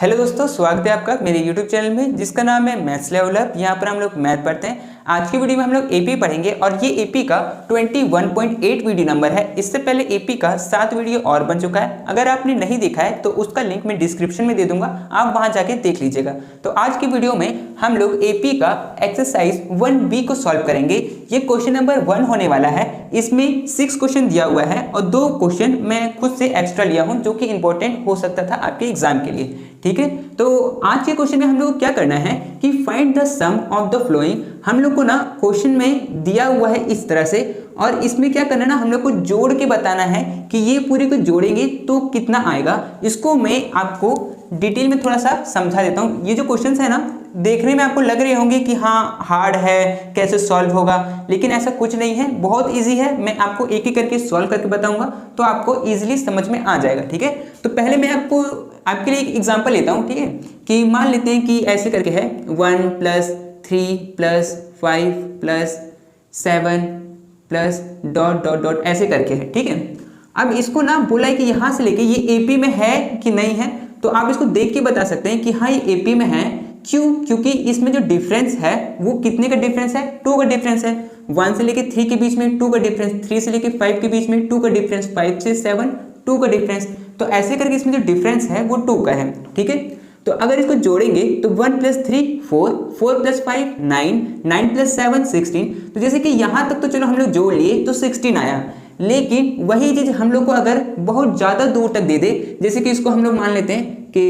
Hello दोस्तों, स्वागत है आपका मेरे YouTube चैनल में जिसका नाम है मैथ्स लेवल अप। यहाँ पर हम लोग मैथ पढ़ते हैं। आज की वीडियो में हम लोग एपी पढ़ेंगे और ये एपी का 21.8 वीडियो नंबर है। इससे पहले एपी का 7 वीडियो और बन चुका है। अगर आपने नहीं देखा है तो उसका लिंक मैं डिस्क्रिप्शन में दे दूंगा, आप वहां जाके देख लीजिएगा। तो आज की वीडियो में हम लोग एपी का एक्सरसाइज 1B को सॉल्व करेंगे। ये क्वेश्चन नंबर 1 होने वाला है। इसमें 6 क्वेश्चन दिया हुआ है और 2 क्वेश्चन मैं खुद से एक्स्ट्रा लिया हूँ जो कि इंपॉर्टेंट हो सकता था आपके एग्जाम के लिए। ठीक है, तो आज के क्वेश्चन में हम लोग को क्या करना है कि find the sum of the following. हम लोग को ना क्वेश्चन में दिया हुआ है इस तरह से, और इसमें क्या करना है ना, हम लोग को जोड़ के बताना है कि ये पूरे को जोड़ेंगे तो कितना आएगा। इसको मैं आपको डिटेल में थोड़ा सा समझा देता हूँ। ये जो क्वेश्चन है ना, देखने में आपको लग रहे होंगे कि हाँ हार्ड है, कैसे सॉल्व होगा, लेकिन ऐसा कुछ नहीं है, बहुत इजी है। मैं आपको एक एक करके सॉल्व करके बताऊंगा तो आपको इजीली समझ में आ जाएगा। ठीक है, तो पहले मैं आपके लिए एक एग्जांपल लेता हूं। ठीक है, कि मान लेते हैं कि ऐसे करके है 1 + 3 + 5 + 7 प्लस डॉट डॉट डॉट ऐसे करके है। ठीक है, अब इसको ना बोला है कि यहाँ से लेके ये एपी में है कि नहीं है, तो आप इसको देख के बता सकते हैं कि हाँ ये एपी में है। क्यों? क्योंकि इसमें जो डिफरेंस है वो कितने का डिफरेंस है, 2 का डिफरेंस है। 1 से लेके 3 के बीच में 2 का डिफरेंस, 3 से लेके 5 के बीच में 2 का डिफरेंस, 5 से 7 2 का डिफरेंस। तो ऐसे करके इसमें जो डिफरेंस है वो 2 का है। ठीक है, तो अगर इसको जोड़ेंगे तो 1 + 3 4, 4 + 5 9, 9 + 7 16। तो जैसे कि यहाँ तक तो चलो हम लोग जोड़ लिए तो 16 आया, लेकिन वही चीज हम लोग को अगर बहुत ज्यादा दूर तक दे दे, जैसे कि इसको हम लोग मान लेते हैं कि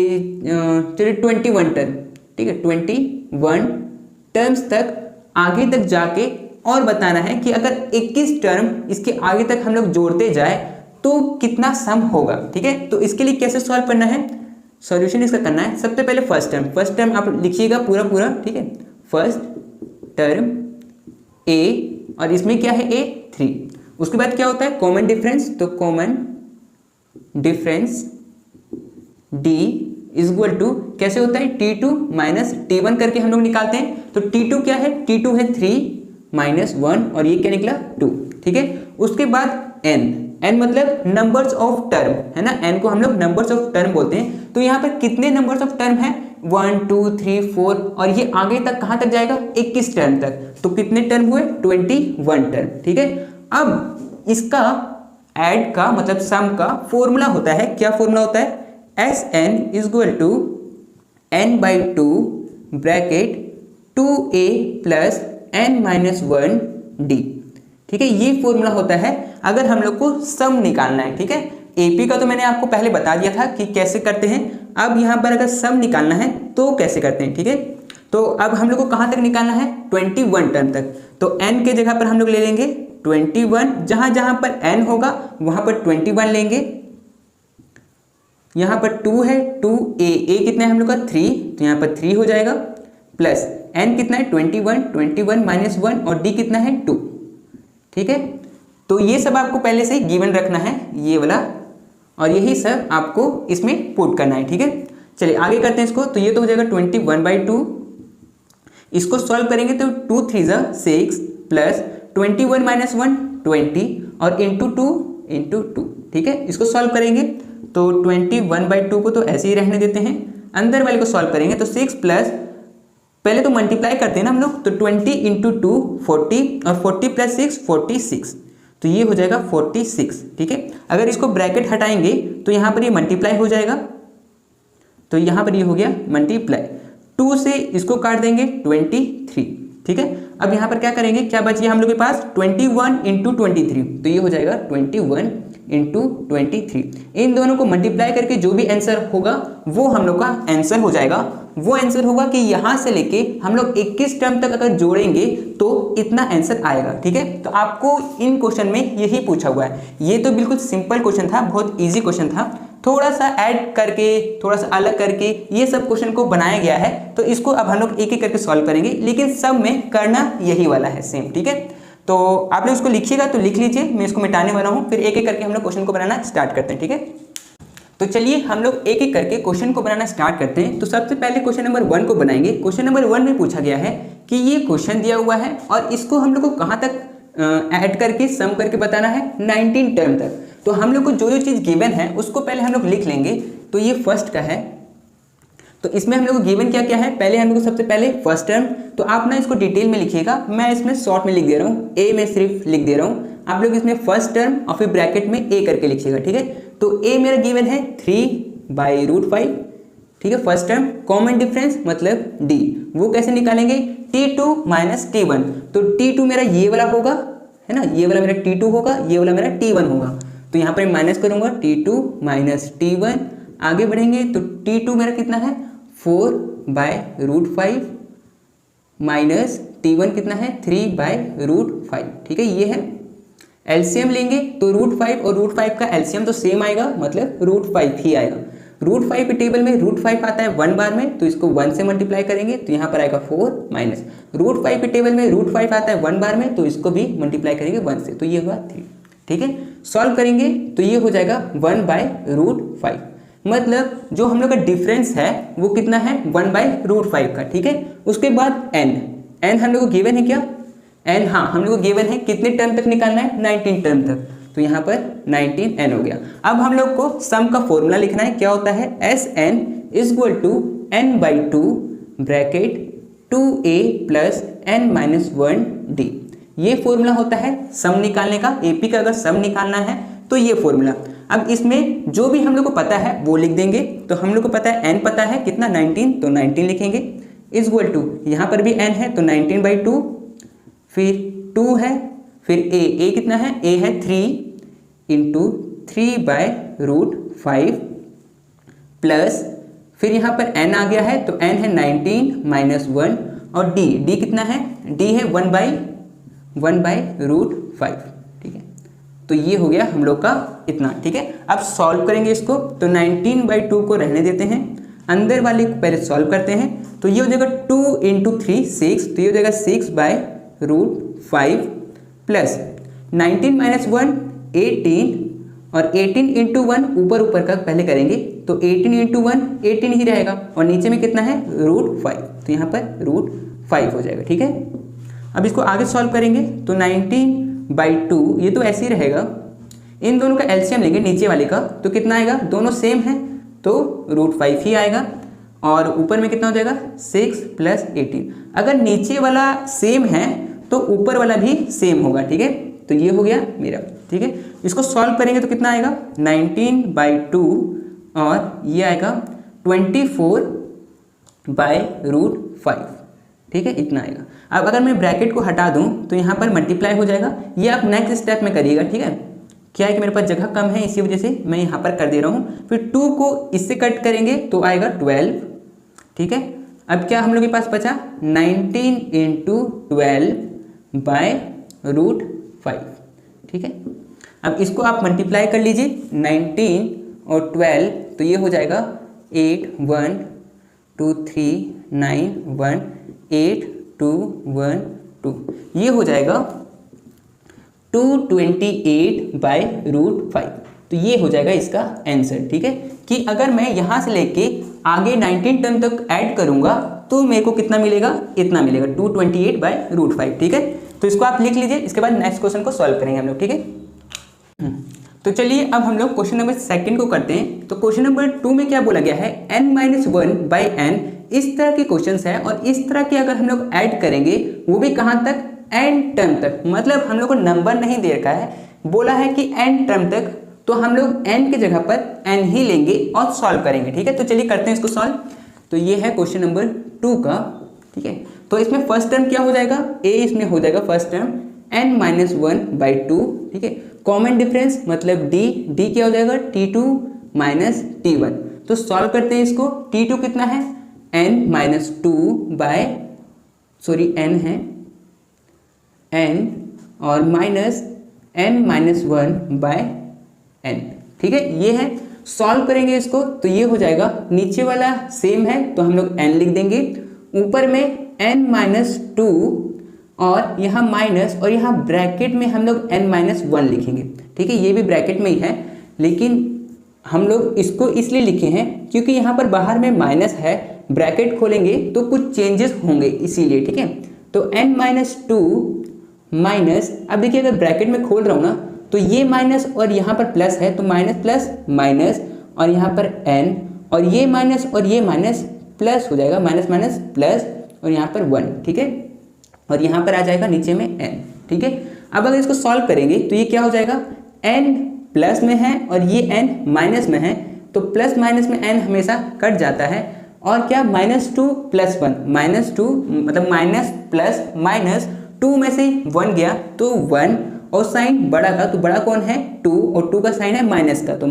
चलिए 21 टर्म। ठीक है, 21 टर्म्स तक आगे तक जाके और बताना है कि अगर 21 टर्म इसके आगे तक हम लोग जोड़ते जाए तो कितना सम होगा। ठीक है, तो इसके लिए कैसे सॉल्व करना है, सॉल्यूशन इसका करना है। सबसे पहले फर्स्ट टर्म आप लिखिएगा पूरा पूरा। ठीक है, फर्स्ट टर्म ए, और इसमें क्या है a 3। उसके बाद क्या होता है कॉमन डिफरेंस, तो common difference d equal to कैसे होता है t2 - t1 करके हम लोग निकालते हैं। तो t2 क्या है, t2 है 3 - 1 और ये क्या निकला 2। ठीक है, उसके बाद n मतलब नंबर्स ऑफ टर्म है ना, n को हम लोग नंबर्स ऑफ टर्म बोलते हैं। तो यहाँ पर कितने नंबर्स ऑफ टर्म है 1 2 3 4, और ये आगे तक कहाँ तक जाएगा 21 टर्म तक। तो कितने टर्म हुए 21 टर्म। ठीक है, अब इसका ऐड का मतलब सम का फॉर्मूला होता है, क्या फॉर्मूला होता है, Sn = n/2 bracket 2a + n-1d। ठीक है, ये फॉर्मूला होता है अगर हम लोग को सम निकालना है। ठीक है, एपी का तो मैंने आपको पहले बता दिया था कि कैसे करते हैं। अब यहाँ पर अगर सम निकालना है तो कैसे करते हैं। ठीक है, तो अब हम लोग को कहाँ तक निकालना है 21 टर्म तक। तो n के जगह पर हम लोग ले लेंगे 21, जहां जहां पर n होगा वहां पर 21 लेंगे। यहाँ पर 2 है, 2a कितना है हम लोग का 3, तो यहाँ पर 3 हो जाएगा, प्लस n कितना है 21 - 1 और d कितना है 2। ठीक है, तो ये सब आपको पहले से गिवन रखना है ये वाला, और यही सब आपको इसमें पुट करना है। ठीक है, चलिए आगे करते हैं इसको। तो ये तो हो जाएगा 21/2। इसको सॉल्व करेंगे तो 2 3 = 6 प्लस 21 - 1 20 और इंटू 2। ठीक है, इसको सॉल्व करेंगे तो 21/2 को तो ऐसे ही रहने देते हैं। अंदर वाले को सॉल्व करेंगे तो 6 प्लस, पहले तो मल्टीप्लाई करते हैं ना हम लोग, तो 20 × 2 40 और 40 + 6 46, तो ये हो जाएगा 46। ठीक है, अगर इसको ब्रैकेट हटाएंगे तो यहाँ पर ये मल्टीप्लाई हो जाएगा, तो यहाँ पर ये हो गया मल्टीप्लाई। 2 से इसको काट देंगे 23। ठीक है, अब यहाँ पर क्या करेंगे, क्या बच गया हम लोग के पास 21 × 23, तो ये हो जाएगा 21 × 23। इन दोनों को मल्टीप्लाई करके जो भी आंसर होगा वो हम लोग का आंसर हो जाएगा। वो आंसर होगा कि यहाँ से लेके हम लोग 21 टर्म तक अगर जोड़ेंगे तो इतना आंसर आएगा। ठीक है, तो आपको इन क्वेश्चन में यही पूछा हुआ है। ये तो बिल्कुल सिंपल क्वेश्चन था, बहुत ईजी क्वेश्चन था। थोड़ा सा ऐड करके, थोड़ा सा अलग करके ये सब क्वेश्चन को बनाया गया है। तो इसको अब हम लोग एक एक करके सॉल्व करेंगे, लेकिन सब में करना यही वाला है सेम। ठीक है, तो आप लोग इसको लिखिएगा तो लिख लीजिए, मैं इसको मिटाने वाला हूँ, फिर एक एक करके हम लोग क्वेश्चन को बनाना स्टार्ट करते हैं। ठीक है, तो चलिए हम लोग एक एक करके क्वेश्चन को बनाना स्टार्ट करते हैं। तो सबसे पहले क्वेश्चन नंबर 1 को बनाएंगे। क्वेश्चन नंबर 1 में पूछा गया है कि ये क्वेश्चन दिया हुआ है और इसको हम लोग को कहाँ तक ऐड करके सम करके बताना है 19 टर्म तक। तो हम लोग को जो जो चीज़ गिवन है उसको पहले हम लोग लिख लेंगे। तो ये फर्स्ट का है तो इसमें हम लोग को गिवन क्या क्या है, पहले हम लोग को सबसे पहले फर्स्ट टर्म, तो आप ना इसको डिटेल में लिखिएगा, मैं इसमें शॉर्ट में लिख दे रहा हूँ, ए में सिर्फ लिख दे रहा हूँ, आप लोग इसमें फर्स्ट टर्म और फिर ब्रैकेट में ए करके लिखिएगा, ठीक है। तो ए मेरा गिवन है 3/√5, ठीक है, फर्स्ट टर्म। कॉमन डिफरेंस मतलब डी, वो कैसे निकालेंगे, T2 - T1, तो T2 मेरा ये वाला होगा, है ना, ये वाला मेरा T2 होगा, ये वाला मेरा T1 होगा, तो यहाँ पर माइनस करूंगा T2 - T1, आगे बढ़ेंगे तो T2 मेरा कितना है 4/√5 माइनस T1 कितना है 3/√5, ठीक है। ये है एलसीएम लेंगे तो √5 और √5 का एलसीएम तो सेम आएगा, मतलब √5 ही आएगा। √5 के टेबल में √5 आता है 1 बार में, तो इसको 1 से मल्टीप्लाई करेंगे तो यहाँ पर आएगा 4 माइनस √5 के टेबल में √5 आता है 1 बार में, तो इसको भी मल्टीप्लाई करेंगे 1 से, तो ये हुआ 3, ठीक है। सॉल्व करेंगे तो ये हो जाएगा 1/√5, मतलब जो हम लोग का डिफरेंस है वो कितना है 1/√5 का, ठीक है। उसके बाद n हम लोग को गिवन है क्या, n, हाँ हम लोग को गिवन है कितने टर्म तक निकालना है, 19 टर्म तक, तो यहाँ पर 19n हो गया। अब हम लोग को सम का फॉर्मूला लिखना है, क्या होता है Sn = n/2 bracket 2a + n-1d, ये फॉर्मूला होता है सम निकालने का। एपी का अगर सम निकालना है तो ये फॉर्मूला। अब इसमें जो भी हम लोग को पता है वो लिख देंगे, तो हम लोग को पता है n पता है कितना 19, तो 19 लिखेंगे, = यहाँ पर भी n है तो 19/2, फिर 2 है, फिर a कितना है, a है 3 × 3/√5 प्लस फिर यहाँ पर n आ गया है तो n है 19 - 1 और d कितना है, d है 1/√5, ठीक है। तो ये हो गया हम लोग का इतना, ठीक है। अब सॉल्व करेंगे इसको, तो 19/2 को रहने देते हैं, अंदर वाले को पहले सॉल्व करते हैं, तो ये हो जाएगा 2 × 3 6, तो ये हो जाएगा 6/√5 प्लस 19 - 1 18, और 18 × 1 ऊपर का पहले करेंगे तो 18 × 1 18 ही रहेगा, और नीचे में कितना है √5, तो यहाँ पर √5 हो जाएगा, ठीक है। अब इसको आगे सॉल्व करेंगे तो 19/2 ये तो ऐसे ही रहेगा, इन दोनों का एलसीएम लेंगे नीचे वाले का, तो कितना आएगा, दोनों सेम है तो √5 ही आएगा, और ऊपर में कितना हो जाएगा 6 + 18, अगर नीचे वाला सेम है तो ऊपर वाला भी सेम होगा, ठीक है। तो ये हो गया मेरा, ठीक है। इसको सॉल्व करेंगे तो कितना आएगा 19/2 और ये आएगा 24/√5, ठीक है, इतना आएगा। अब अगर मैं ब्रैकेट को हटा दूं तो यहाँ पर मल्टीप्लाई हो जाएगा, ये आप नेक्स्ट स्टेप में करिएगा, ठीक है। क्या है कि मेरे पास जगह कम है इसी वजह से मैं यहाँ पर कर दे रहा हूँ, फिर 2 को इससे कट करेंगे तो आएगा 12, ठीक है। अब क्या हम लोग के पास बचा 19 × 12/√5, ठीक है। अब इसको आप मल्टीप्लाई कर लीजिए 19 और 12, तो ये हो जाएगा 8 1 2 3 9 1 8 2 1 2, ये हो जाएगा 228/√5, तो ये हो जाएगा इसका आंसर, ठीक है। कि अगर मैं यहाँ से लेके आगे 19 टर्म तक ऐड करूँगा तो मेरे को कितना मिलेगा, इतना मिलेगा 228/√5, ठीक है। तो इसको आप लिख लीजिए, इसके बाद नेक्स्ट क्वेश्चन को सॉल्व करेंगे हम लोग, ठीक है। तो चलिए अब हम लोग क्वेश्चन नंबर 2 को करते हैं। तो क्वेश्चन नंबर 2 में क्या बोला गया है, n-1/n, इस तरह के क्वेश्चंस है, और इस तरह के अगर हम लोग ऐड करेंगे वो भी कहाँ तक, n टर्म तक, मतलब हम लोग को नंबर नहीं दे रखा है, बोला है कि n टर्म तक, तो हम लोग n के जगह पर n ही लेंगे और सॉल्व करेंगे, ठीक है। तो चलिए करते हैं इसको सॉल्व। तो ये है क्वेश्चन नंबर 2 का, ठीक है। तो इसमें फर्स्ट टर्म क्या हो जाएगा, a इसमें हो जाएगा फर्स्ट टर्म n-1/2, ठीक है। कॉमन डिफरेंस मतलब d क्या हो जाएगा T2 - T1, तो सॉल्व करते हैं इसको। T2 कितना है n है n और माइनस n-1/n, ठीक है, ये है। सॉल्व करेंगे इसको तो ये हो जाएगा, नीचे वाला सेम है तो हम लोग n लिख देंगे, ऊपर में n-2 और यहाँ माइनस, और यहाँ ब्रैकेट में हम लोग n-1 लिखेंगे, ठीक है। ये भी ब्रैकेट में ही है, लेकिन हम लोग इसको इसलिए लिखे हैं क्योंकि यहाँ पर बाहर में माइनस है, ब्रैकेट खोलेंगे तो कुछ चेंजेस होंगे इसीलिए, ठीक है। तो n-2 माइनस, अब देखिए अगर ब्रैकेट में खोल रहा हूँ ना तो ये माइनस और यहाँ पर प्लस है, तो माइनस प्लस माइनस, और यहाँ पर n, और ये माइनस प्लस हो जाएगा, माइनस माइनस प्लस, और यहाँ पर 1, ठीक है, और यहाँ पर आ जाएगा नीचे में n, ठीक है। अब अगर इसको सॉल्व करेंगे तो ये क्या हो जाएगा, n प्लस में है और ये n माइनस में है, तो प्लस माइनस में n हमेशा कट जाता है, और क्या -2 + 1, -2 मतलब माइनस प्लस माइनस 2 में से 1 गया तो 1, और साइन बड़ा का तो बड़ा कौन है 2, और 2 का साइन है माइनस का, तो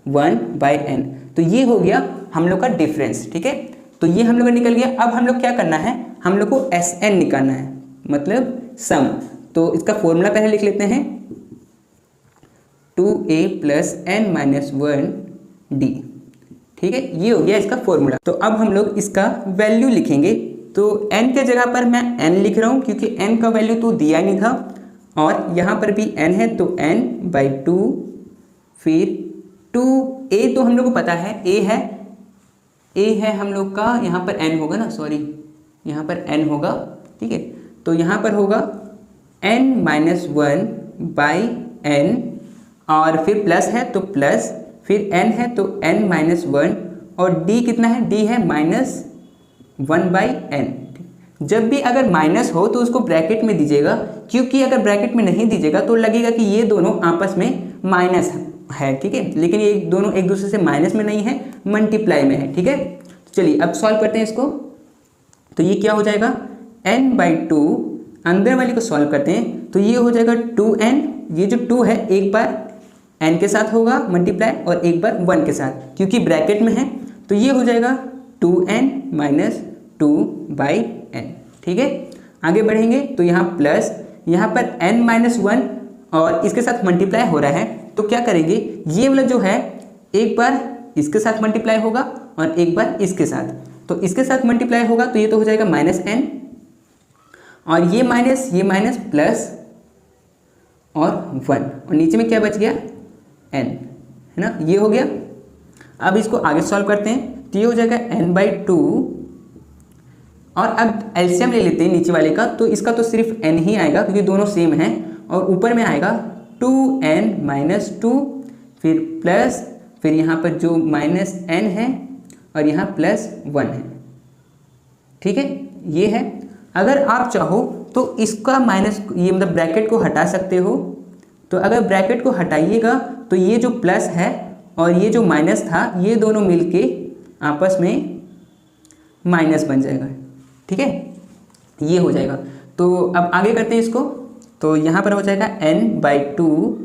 -1/n। तो ये हो गया हम लोग का डिफरेंस, ठीक है। तो ये हम लोग का निकल गया। अब हम लोग क्या करना है, हम लोग को Sn निकालना है, मतलब सम। तो इसका फॉर्मूला पहले लिख लेते हैं, 2a + n - 1d, ठीक है, ये हो गया इसका फॉर्मूला। तो अब हम लोग इसका वैल्यू लिखेंगे। तो n के जगह पर मैं n लिख रहा हूँ क्योंकि n का वैल्यू तो दिया नहीं था, और यहाँ पर भी n है तो n/2, फिर 2a तो हम लोग को पता है a है हम लोग का, यहाँ पर n होगा ना, सॉरी यहाँ पर n होगा, ठीक है। तो यहाँ पर होगा n - 1/n, और फिर प्लस है तो प्लस, फिर n है तो n - 1, और d कितना है, d है -1/n। जब भी अगर माइनस हो तो उसको ब्रैकेट में दीजिएगा, क्योंकि अगर ब्रैकेट में नहीं दीजिएगा तो लगेगा कि ये दोनों आपस में माइनस है, ठीक है, लेकिन ये दोनों एक दूसरे से माइनस में नहीं है, मल्टीप्लाई में है, ठीक है। तो चलिए अब सॉल्व करते हैं इसको। तो ये क्या हो जाएगा, n/2, अंदर वाली को सॉल्व करते हैं तो ये हो जाएगा 2n, ये जो 2 है एक बार n के साथ होगा मल्टीप्लाई और एक बार 1 के साथ, क्योंकि ब्रैकेट में है, तो ये हो जाएगा 2n - 2/n, ठीक है। आगे बढ़ेंगे तो यहाँ प्लस, यहाँ पर n - 1 और इसके साथ मल्टीप्लाई हो रहा है, तो क्या करेंगे, ये वाला जो है एक बार इसके साथ मल्टीप्लाई होगा और एक बार इसके साथ, तो इसके साथ मल्टीप्लाई होगा तो ये तो हो जाएगा -n, और ये माइनस प्लस और 1, और नीचे में क्या बच गया n, है ना, ये हो गया। अब इसको आगे सॉल्व करते हैं तो ये हो जाएगा n/2, और अब एलसीएम ले लेते हैं नीचे वाले का, तो इसका तो सिर्फ n ही आएगा क्योंकि दोनों सेम हैं, और ऊपर में आएगा 2n - 2, फिर प्लस, फिर यहाँ पर जो -n है और यहाँ +1 है, ठीक है, ये है। अगर आप चाहो तो इसका माइनस, ये मतलब ब्रैकेट को हटा सकते हो, तो अगर ब्रैकेट को हटाइएगा तो ये जो प्लस है और ये जो माइनस था ये दोनों मिलके आपस में माइनस बन जाएगा, ठीक है, ये हो जाएगा। तो अब आगे करते हैं इसको। तो यहाँ पर हो जाएगा n/2,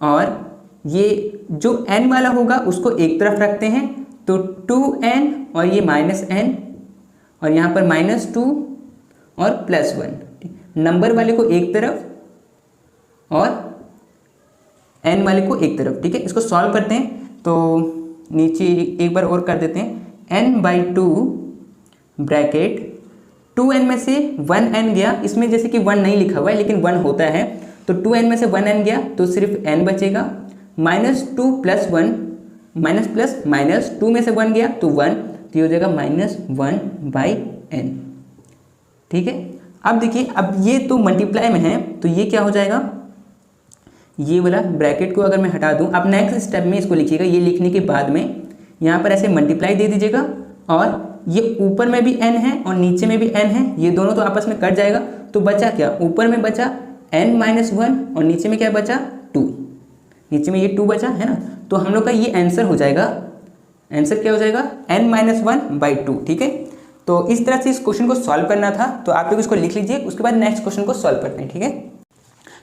और ये जो n वाला होगा उसको एक तरफ रखते हैं, तो 2n और ये -n, और यहाँ पर -2 और +1, नंबर वाले को एक तरफ और n वाले को एक तरफ, ठीक है। इसको सॉल्व करते हैं तो नीचे एक बार और कर देते हैं, n/2 ब्रैकेट 2n में से 1n गया, इसमें जैसे कि 1 नहीं लिखा हुआ है लेकिन 1 होता है, तो 2n में से 1n गया तो सिर्फ n बचेगा, -2 + 1, माइनस प्लस माइनस 2 में से 1 गया तो 1, तो ये हो जाएगा -1/n, ठीक है। अब देखिए, अब ये तो मल्टीप्लाई में है तो ये क्या हो जाएगा, ये वाला ब्रैकेट को अगर मैं हटा दूं, अब नेक्स्ट स्टेप में इसको लिखिएगा, ये लिखने के बाद में यहाँ पर ऐसे मल्टीप्लाई दे दीजिएगा, और ये ऊपर में भी n है और नीचे में भी n है, ये दोनों तो आपस में कट जाएगा, तो बचा क्या, ऊपर में बचा n - 1 और नीचे में क्या बचा 2, नीचे में ये 2 बचा है ना, तो हम लोग का ये आंसर हो जाएगा, आंसर क्या हो जाएगा n - 1/2, ठीक है। तो इस तरह से इस क्वेश्चन को सॉल्व करना था, तो आप लोग इसको लिख लीजिए, उसके बाद नेक्स्ट क्वेश्चन को सॉल्व करते हैं, ठीक है।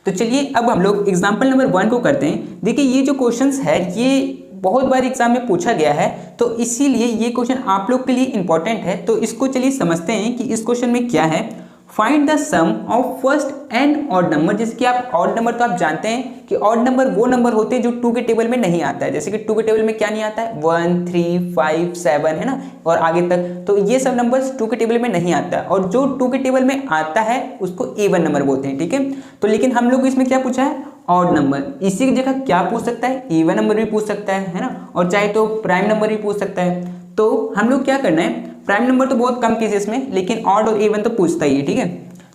तो चलिए अब हम लोग एग्जाम्पल नंबर 1 को करते हैं। देखिए ये जो क्वेश्चंस है ये बहुत बार एग्जाम में पूछा गया है, तो इसीलिए ये क्वेश्चन आप लोग के लिए इंपॉर्टेंट है। तो इसको चलिए समझते हैं कि इस क्वेश्चन में क्या है। Find the sum of first n odd number. जैसे कि आप ऑड नंबर तो आप जानते हैं कि ऑड नंबर वो नंबर होते हैं जो 2 के टेबल में नहीं आता है। जैसे कि 2 के टेबल में क्या नहीं आता है, 1, 3, 5, 7 है ना, और आगे तक, तो ये सब नंबर्स 2 के टेबल में नहीं आता है, और जो 2 के टेबल में आता है उसको A1 नंबर बोलते हैं, ठीक है। तो लेकिन हम लोग इसमें क्या पूछा है, ऑड नंबर। इसी की जगह क्या पूछ सकता है, इवन नंबर भी पूछ सकता है ना, और चाहे तो प्राइम नंबर भी पूछ सकता है। तो हम लोग क्या करना है, प्राइम नंबर तो बहुत कम केसेस में, लेकिन ऑड और इवन तो पूछता ही है, ठीक है।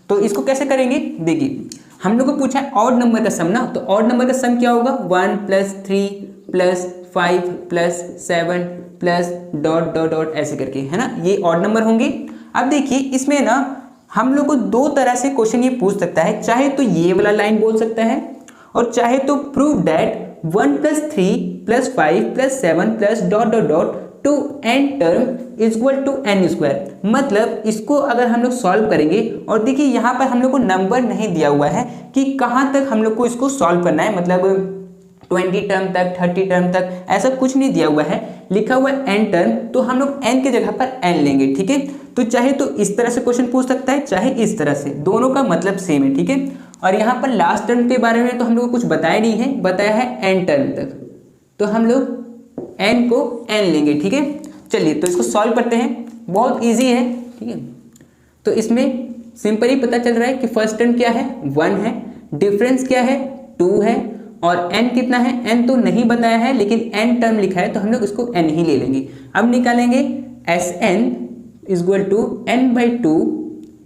तो इसको कैसे करेंगे, देखिए हम लोग को पूछा है ऑड नंबर का सम ना, तो ऑड नंबर का सम क्या होगा, 1 + 3 + 5 + 7 प्लस डॉट डॉट डॉट ऐसे करके, है ना, ये ऑड नंबर होंगे। अब देखिए इसमें ना हम लोग को दो तरह से क्वेश्चन ये पूछ सकता है, चाहे तो ये वाला लाइन बोल सकता है और चाहे तो prove that 1 + 3 + 5 + 7 + dot dot dot to n term equal to n²। मतलब इसको अगर हम लोग सॉल्व करेंगे, और देखिए यहाँ पर हम लोग को नंबर नहीं दिया हुआ है कि कहाँ तक हम लोग को इसको सॉल्व करना है, मतलब 20 टर्म तक, 30 टर्म तक, ऐसा कुछ नहीं दिया हुआ है, लिखा हुआ है n टर्म, तो हम लोग n की जगह पर n लेंगे, ठीक है। तो चाहे तो इस तरह से क्वेश्चन पूछ सकता है, चाहे इस तरह से, दोनों का मतलब सेम है, ठीक है। और यहाँ पर लास्ट टर्म के बारे में तो हम लोग को कुछ बताया नहीं है, बताया है n टर्म तक, तो हम लोग n को n लेंगे, ठीक है। चलिए तो इसको सॉल्व करते हैं, बहुत इजी है, ठीक है। तो इसमें सिंपल ही पता चल रहा है कि फर्स्ट टर्म क्या है, 1 है, डिफरेंस क्या है, 2 है, और n कितना है, n तो नहीं बताया है लेकिन n टर्म लिखा है तो हम लोग इसको n ही ले लेंगे। अब निकालेंगे Sn = n/2,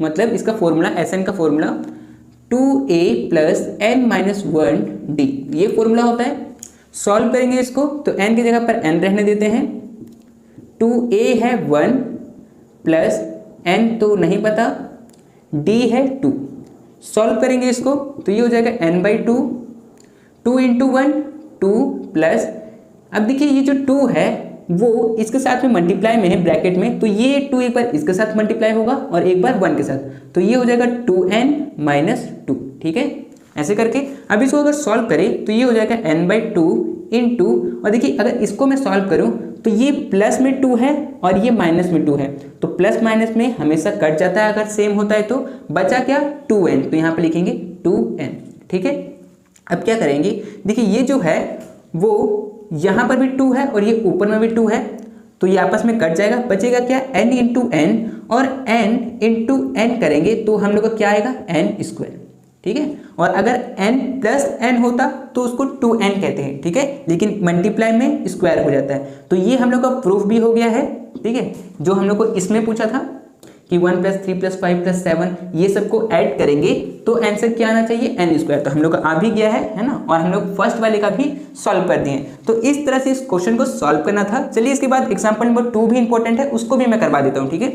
मतलब इसका फॉर्मूला, Sn का फॉर्मूला 2a + n-1d, ये फॉर्मूला होता है। सॉल्व करेंगे इसको तो n की जगह पर n रहने देते हैं, 2a है 1 प्लस n तो नहीं पता, d है 2। सॉल्व करेंगे इसको तो ये हो जाएगा n/2, 2 × 1 2 प्लस, अब देखिए ये जो 2 है वो इसके साथ में मल्टीप्लाई में है ब्रैकेट में, तो ये 2 एक बार इसके साथ मल्टीप्लाई होगा और एक बार 1 के साथ, तो ये हो जाएगा 2n - 2, ठीक है। ऐसे करके अब इसको अगर सॉल्व करें तो ये हो जाएगा n/2 × 2, और देखिए अगर इसको मैं सॉल्व करूं तो ये प्लस में 2 है और ये माइनस में 2 है, तो प्लस माइनस में हमेशा कट जाता है अगर सेम होता है, तो बचा क्या, 2n, तो यहाँ पे लिखेंगे 2n, ठीक है। अब क्या करेंगे, देखिए ये जो है वो यहाँ पर भी 2 है और ये ऊपर में भी 2 है, तो ये आपस में कट जाएगा, बचेगा क्या, n × n, और n × n करेंगे तो हम लोग का क्या आएगा, n², ठीक है। और अगर n + n होता तो उसको 2n कहते हैं, ठीक है, लेकिन मल्टीप्लाई में स्क्वायर हो जाता है। तो ये हम लोग का प्रूफ भी हो गया है, ठीक है, जो हम लोग को इसमें पूछा था कि 1 + 3 + 5 + 7 ये सबको ऐड करेंगे तो आंसर क्या आना चाहिए, n², तो हम लोग का आ भी गया है ना, और हम लोग फर्स्ट वाले का भी सॉल्व कर दिए। तो इस तरह से इस क्वेश्चन को सॉल्व करना था। चलिए इसके बाद एग्जाम्पल नंबर 2 भी इंपॉर्टेंट है, उसको भी मैं करवा देता हूँ, ठीक है।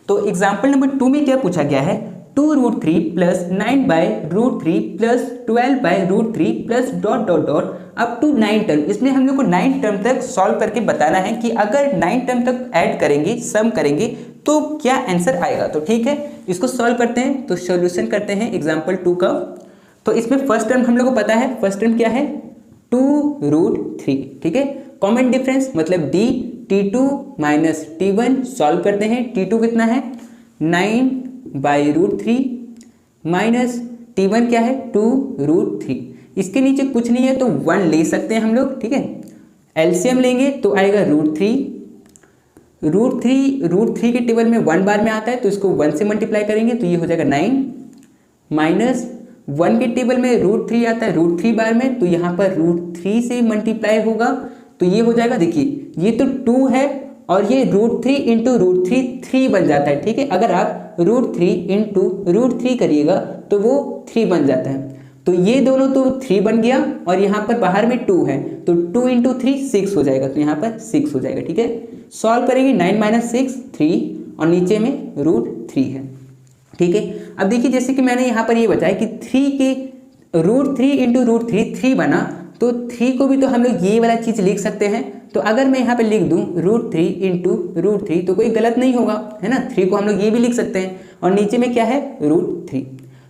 तो एग्जाम्पल नंबर 2 में क्या पूछा गया है, 2√3 + 9/√3 + 12/√3 + dot dot dot up to 9 term. इसमें हम लोग को 9 टर्म तक सॉल्व करके बताना है कि अगर 9 टर्म तक ऐड करेंगे, सम करेंगे तो क्या आंसर आएगा। तो ठीक है, इसको सॉल्व करते हैं, तो सॉल्यूशन करते हैं एग्जाम्पल 2 का। तो इसमें फर्स्ट टर्म हम लोग को पता है, फर्स्ट टर्म क्या है, 2√3, ठीक है। कॉमन डिफरेंस मतलब d, t2 - t1, सॉल्व करते हैं, t2 कितना है, 9/√3 माइनस t1 क्या है, 2√3। इसके नीचे कुछ नहीं है तो 1 ले सकते हैं हम लोग, ठीक है। एलसीएम लेंगे तो आएगा √3, √3 के टेबल में 1 बार में आता है तो इसको 1 से मल्टीप्लाई करेंगे तो ये हो जाएगा 9, माइनस 1 के टेबल में √3 आता है √3 बार में, तो यहाँ पर √3 से मल्टीप्लाई होगा तो ये हो जाएगा, देखिए ये तो 2 है और ये √3 × √3 3 बन जाता है, ठीक है। अगर आप √3 × √3 करिएगा तो वो 3 बन जाता है, तो ये दोनों तो 3 बन गया और यहाँ पर बाहर में 2 है तो 2 × 3 6 हो जाएगा, तो यहाँ पर 6 हो जाएगा, ठीक है। सॉल्व करेंगे 9 - 6 3 और नीचे में √3 है, ठीक है। अब देखिए जैसे कि मैंने यहाँ पर ये बताया कि 3 के √3 × √3 3 बना, तो 3 को भी तो हम लोग ये वाला चीज़ लिख सकते हैं। तो अगर मैं यहाँ पे लिख दूँ √3 × √3 तो कोई गलत नहीं होगा, है ना। 3 को हम लोग ये भी लिख सकते हैं और नीचे में क्या है, √3,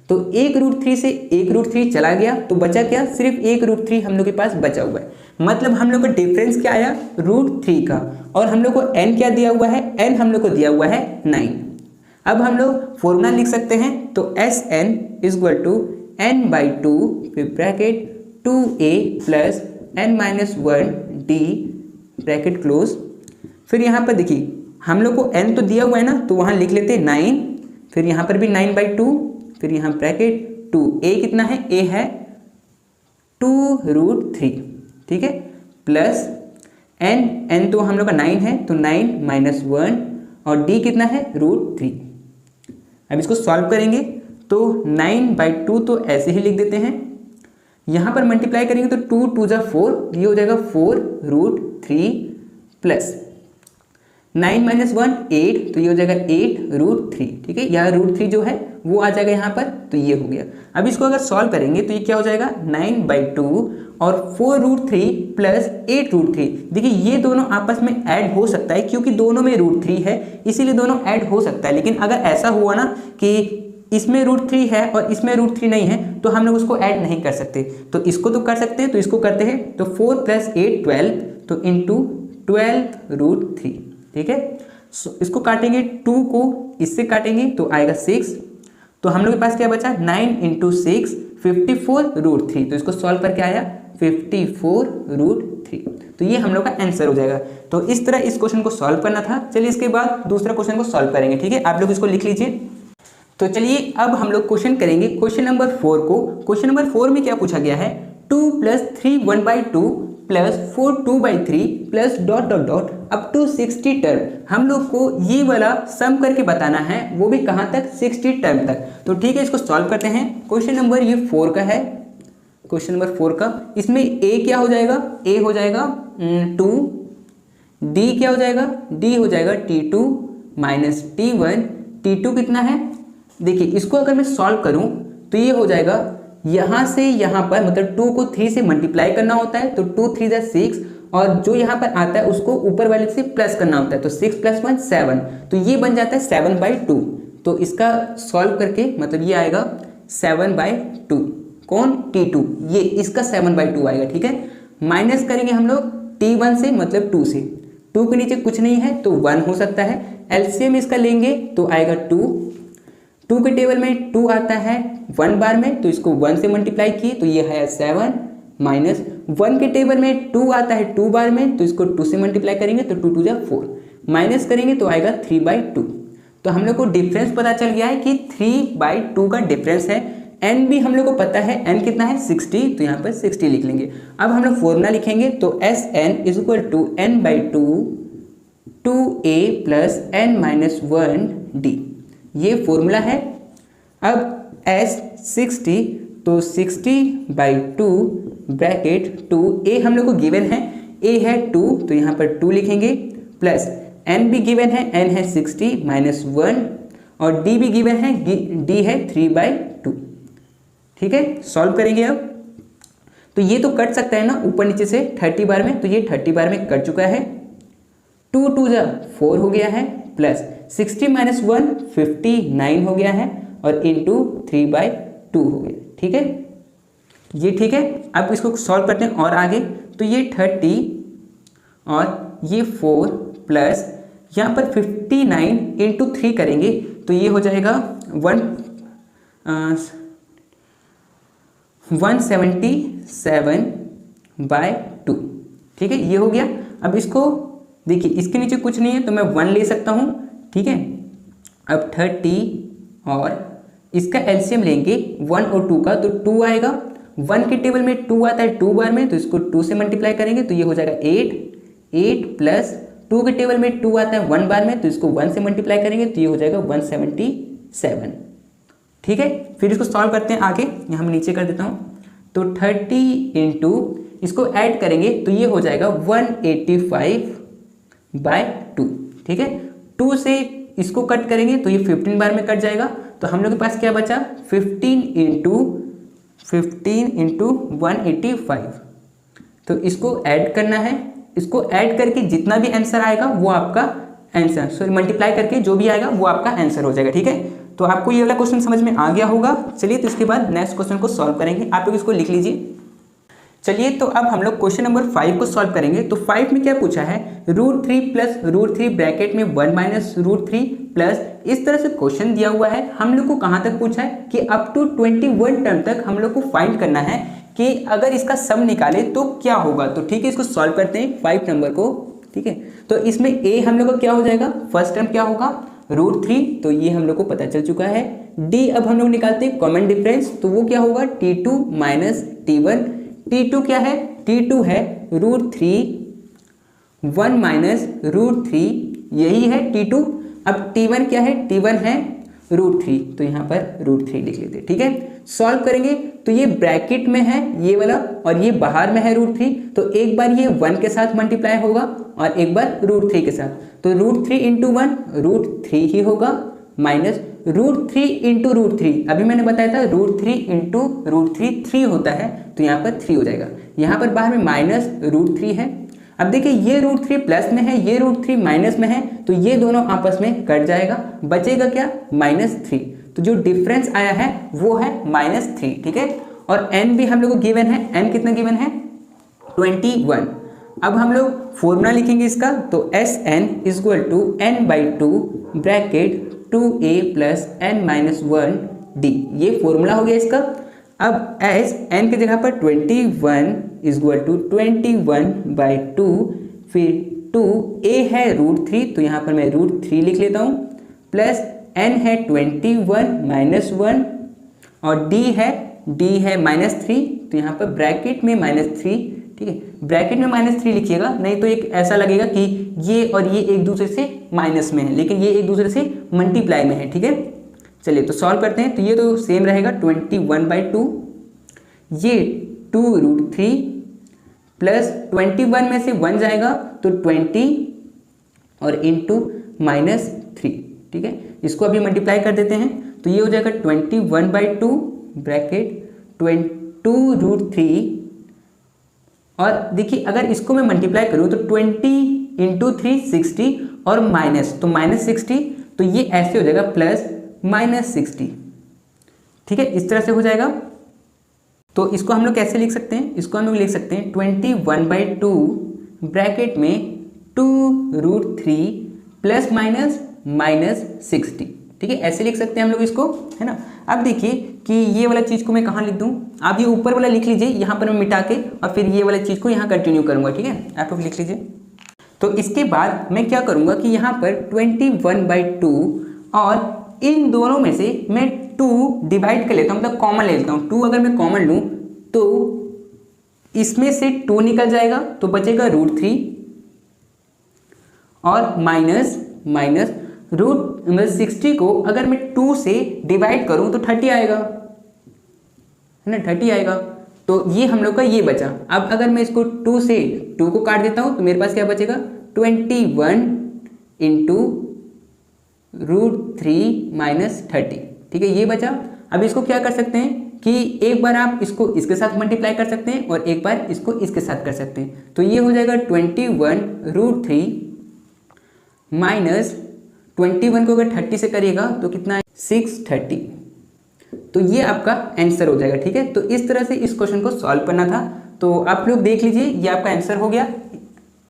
तो एक √3 से एक √3 चला गया तो बचा क्या, सिर्फ एक √3 हम लोग के पास बचा हुआ है। मतलब हम लोग का डिफरेंस क्या आया, √3 का, और हम लोग को n क्या दिया हुआ है, n हम लोग को दिया हुआ है 9। अब हम लोग फॉर्मूला लिख सकते हैं, तो Sn = n/2 फिर bracket 2a + n-1d bracket close. फिर यहाँ पर देखिए हम लोग को n तो दिया हुआ है ना, तो वहाँ लिख लेते हैं 9, फिर यहाँ पर भी 9/2, फिर यहाँ ब्रैकेट 2, a कितना है, a है 2√3, ठीक है, प्लस n तो हम लोग का 9 है तो 9 - 1 और d कितना है, √3। अब इसको सॉल्व करेंगे तो 9/2 तो ऐसे ही लिख देते हैं, यहाँ पर मल्टीप्लाई करेंगे तो 2 × 2 = 4, ये हो जाएगा 4√3 प्लस 9 माइनस 1 8, तो ये हो जाएगा 8√3, ठीक है। यहाँ √3 जो है वो आ जाएगा यहाँ पर, तो ये हो गया। अब इसको अगर सॉल्व करेंगे तो ये क्या हो जाएगा 9/2 और 4√3 प्लस 8√3। देखिए ये दोनों आपस में ऐड हो सकता है क्योंकि दोनों में √3 है, इसीलिए दोनों ऐड हो सकता है। लेकिन अगर ऐसा हुआ ना कि इसमें √3 है और इसमें √3 नहीं है तो हम लोग उसको ऐड नहीं कर सकते। तो इसको तो कर सकते हैं, तो इसको करते हैं। तो 4 + 8 12, तो इंटू 12√3, ठीक है। इसको काटेंगे, 2 को इससे काटेंगे तो आएगा 6। तो हम लोग के पास क्या बचा 9 × 6 54√3। तो इसको सॉल्व करके आया 54√3। तो ये हम लोग का आंसर हो जाएगा। तो इस तरह इस क्वेश्चन को सॉल्व करना था। चलिए इसके बाद दूसरा क्वेश्चन को सॉल्व करेंगे, ठीक है। आप लोग इसको लिख लीजिए। तो चलिए अब हम लोग क्वेश्चन करेंगे क्वेश्चन नंबर 4 को। क्वेश्चन नंबर 4 में क्या पूछा गया है 2 + 3 1/2 plus 4 2/3 plus dot dot dot up to 60 term. हम लोग को ये वाला सम करके बताना है, वो भी कहाँ तक 60 टर्म तक। तो ठीक है, इसको सॉल्व करते हैं। क्वेश्चन नंबर ये 4 का है, क्वेश्चन नंबर 4 का। इसमें ए क्या हो जाएगा, ए हो जाएगा 2, डी क्या हो जाएगा, डी हो जाएगा T2 माइनस T1। T2 कितना है, देखिए इसको अगर मैं सॉल्व करूं तो ये हो जाएगा यहाँ से यहाँ पर, मतलब 2 को 3 से मल्टीप्लाई करना होता है, तो 2 3 = 6, और जो यहाँ पर आता है उसको ऊपर वाले से प्लस करना होता है, तो 6 + 1 7, तो ये बन जाता है 7/2। तो इसका सॉल्व करके मतलब ये आएगा 7/2। कौन, T2, ये इसका 7/2 आएगा, ठीक है। माइनस करेंगे हम लोग T1 से, मतलब 2 से, 2 के नीचे कुछ नहीं है तो 1 हो सकता है। एलसीएम इसका लेंगे तो आएगा 2 के टेबल में 2 आता है 1 बार में, तो इसको 1 से मल्टीप्लाई किए तो ये है 7, माइनस 1 के टेबल में 2 आता है 2 बार में, तो इसको 2 से मल्टीप्लाई करेंगे तो 2 × 2 = 4, माइनस करेंगे तो आएगा 3/2। तो हम लोग को डिफरेंस पता चल गया है कि 3/2 का डिफरेंस है। n भी हम लोग को पता है, n कितना है 60, तो यहाँ पर 60 लिख लेंगे। अब हम लोग फॉर्मूला लिखेंगे, तो Sn = n/2 2a + n-1d, ये फॉर्मूला है। अब S 60, तो 60/2 ब्रैकेट 2a हम लोग को गिवन है, a है 2, तो यहाँ पर 2 लिखेंगे, प्लस n भी गिवन है, n है 60 माइनस 1, और d भी गिवन है, d है 3/2, ठीक है। सॉल्व करेंगे अब, तो ये तो कट सकता है ना ऊपर नीचे से 30 बार में, तो ये 30 बार में कट चुका है। 2 × 2 = 4 हो गया है, प्लस 60 माइनस 1 59 हो गया है, और इंटू 3/2 हो गया, ठीक है। ये ठीक है। अब इसको सॉल्व करते हैं और आगे, तो ये 30 और ये 4 प्लस यहाँ पर 59 × 3 करेंगे तो ये हो जाएगा 177/2, ठीक है, ये हो गया। अब इसको देखिए, इसके नीचे कुछ नहीं है तो मैं 1 ले सकता हूँ, ठीक है। अब 30 और इसका एलसीएम लेंगे 1 और 2 का, तो 2 आएगा। 1 के टेबल में 2 आता है 2 बार में, तो इसको 2 से मल्टीप्लाई करेंगे तो ये हो जाएगा 8 प्लस 2 के टेबल में 2 आता है 1 बार में, तो इसको 1 से मल्टीप्लाई करेंगे तो ये हो जाएगा 177, ठीक है। फिर इसको सॉल्व करते हैं आगे, यहाँ मैं नीचे कर देता हूँ। तो 30 × इसको ऐड करेंगे तो ये हो जाएगा 185/2, ठीक है। 2 से इसको कट करेंगे तो ये 15 बार में कट जाएगा, तो हम लोग के पास क्या बचा 15 × 185। तो इसको ऐड करना है, इसको ऐड करके जितना भी आंसर आएगा वो आपका आंसर, सॉरी मल्टीप्लाई करके जो भी आएगा वो आपका आंसर हो जाएगा, ठीक है। तो आपको ये वाला क्वेश्चन समझ में आ गया होगा। चलिए तो इसके बाद नेक्स्ट क्वेश्चन को सॉल्व करेंगे, आप लोग इसको लिख लीजिए। चलिए तो अब हम लोग क्वेश्चन नंबर 5 को सॉल्व करेंगे। तो 5 में क्या पूछा है √3 + √3 ब्रैकेट में 1 - √3 प्लस, इस तरह से क्वेश्चन दिया हुआ है। हम लोग को कहाँ तक पूछा है कि अप टू 21 टर्म तक हम लोग को फाइंड करना है कि अगर इसका सम निकाले तो क्या होगा। तो ठीक है, इसको सॉल्व करते हैं 5 नंबर को, ठीक है। तो इसमें a हम लोग का क्या हो जाएगा, फर्स्ट टर्म क्या होगा √3, तो ये हम लोग को पता चल चुका है। d अब हम लोग निकालते हैं कॉमन डिफरेंस, तो वो क्या होगा T2 माइनस T1। T2 क्या है, T2 है √3 1 - √3, यही है T2। अब T1 क्या है, T1 है √3, तो यहाँ पर √3 लिख लेते हैं। ठीक है, सॉल्व करेंगे तो ये ब्रैकेट में है ये वाला और ये बाहर में है √3, तो एक बार ये 1 के साथ मल्टीप्लाई होगा और एक बार √3 के साथ, तो √3 इंटू 1 √3 ही होगा, माइनस √3 इंटू √3, अभी मैंने बताया था √3 इंटू √3 3 होता है, तो यहाँ पर 3 हो जाएगा। यहाँ पर बाहर में माइनस √3 है। अब देखिए ये √3 प्लस में है, ये √3 माइनस में है, तो ये दोनों आपस में कट जाएगा, बचेगा क्या, -3। तो जो डिफरेंस आया है वो है -3। ठीक है, और n भी हम लोग को गिवन है, n कितना गिवन है, 21। अब हम लोग फॉर्मूला लिखेंगे इसका, तो Sn = n/2 bracket 2a + n-1d, ये फॉर्मूला हो गया इसका। अब एस n की जगह पर 21 = 21/2, फिर 2a है √3, तो यहाँ पर मैं √3 लिख लेता हूँ, प्लस n है 21 - 1 और d है -3, तो यहाँ पर ब्रैकेट में -3। ठीक है, ब्रैकेट में -3 लिखिएगा, नहीं तो एक ऐसा लगेगा कि ये और ये एक दूसरे से माइनस में है, लेकिन ये एक दूसरे से मल्टीप्लाई में है। ठीक है, चलिए तो सॉल्व करते हैं। तो ये तो सेम रहेगा 21/2, ये 2√3 प्लस 21 में से 1 जाएगा तो 20 और इंटू -3। ठीक है, इसको अभी मल्टीप्लाई कर देते हैं, तो ये हो जाएगा 21/2 ब्रैकेट 2√3, और देखिए अगर इसको मैं मल्टीप्लाई करूँ तो 20 इंटू 3 60 और माइनस, तो -60, तो ये ऐसे हो जाएगा +-60। ठीक है, इस तरह से हो जाएगा। तो इसको हम लोग कैसे लिख सकते हैं, इसको हम लोग लिख सकते हैं 21/2 ब्रैकेट में 2√3 ± -60। ठीक है, ऐसे लिख सकते हैं हम लोग इसको, है ना। अब देखिए कि ये वाला चीज़ को मैं कहाँ लिख दूँ, आप ये ऊपर वाला लिख लीजिए, यहाँ पर मैं मिटा के, और फिर ये वाला चीज़ को यहाँ कंटिन्यू करूँगा। ठीक है, आप लोग लिख लीजिए। तो इसके बाद मैं क्या करूँगा कि यहाँ पर 21/2 और इन दोनों में से मैं 2 डिवाइड कर लेता हूँ, मतलब कॉमन ले लेता हूँ। 2 अगर मैं कॉमन लूँ तो इसमें से 2 निकल जाएगा, तो बचेगा √3 और माइनस √60 को अगर मैं 2 से डिवाइड करूं तो 30 आएगा, है ना, 30 आएगा। तो ये हम लोग का ये बचा। अब अगर मैं इसको 2 से 2 को काट देता हूं तो मेरे पास क्या बचेगा, 21 इंटू √3 - 30। ठीक है, ये बचा। अब इसको क्या कर सकते हैं कि एक बार आप इसको इसके साथ मल्टीप्लाई कर सकते हैं और एक बार इसको इसके साथ कर सकते हैं, तो ये हो जाएगा 21√3 माइनस 21 को अगर 30 से करिएगा तो कितना है, 630। तो ये आपका आंसर हो जाएगा। ठीक है, तो इस तरह से इस क्वेश्चन को सॉल्व करना था। तो आप लोग देख लीजिए, ये आपका आंसर हो गया।